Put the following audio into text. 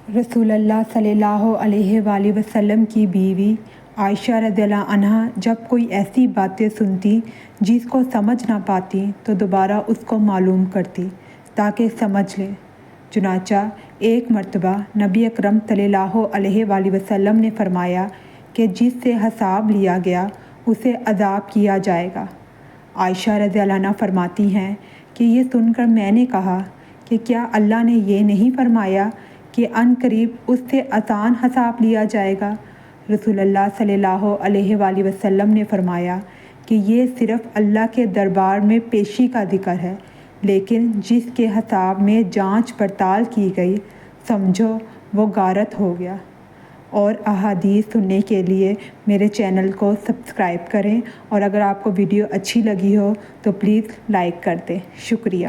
رسول اللہ صلی اللہ علیہ وآلہ وسلم کی بیوی عائشہ رضی اللہ عنہا جب کوئی ایسی باتیں سنتی جس کو سمجھ نہ پاتی تو دوبارہ اس کو معلوم کرتی تاکہ سمجھ لے۔ چنانچہ ایک مرتبہ نبی اکرم صلی اللہ علیہ وآلہ وسلم نے فرمایا کہ جس سے حساب لیا گیا اسے عذاب کیا جائے گا۔ عائشہ رضی اللہ عنہا فرماتی ہیں کہ یہ سن کر میں نے کہا کہ کیا اللہ نے یہ نہیں فرمایا کہ عن قریب اس سے آسان حساب لیا جائے گا؟ رسول اللہ صلی اللہ علیہ وآلہ وسلم نے فرمایا کہ یہ صرف اللہ کے دربار میں پیشی کا ذکر ہے، لیکن جس کے حساب میں جانچ پڑتال کی گئی سمجھو وہ غارت ہو گیا۔ اور احادیث سننے کے لیے میرے چینل کو سبسکرائب کریں، اور اگر آپ کو ویڈیو اچھی لگی ہو تو پلیز لائک کر دیں۔ شکریہ۔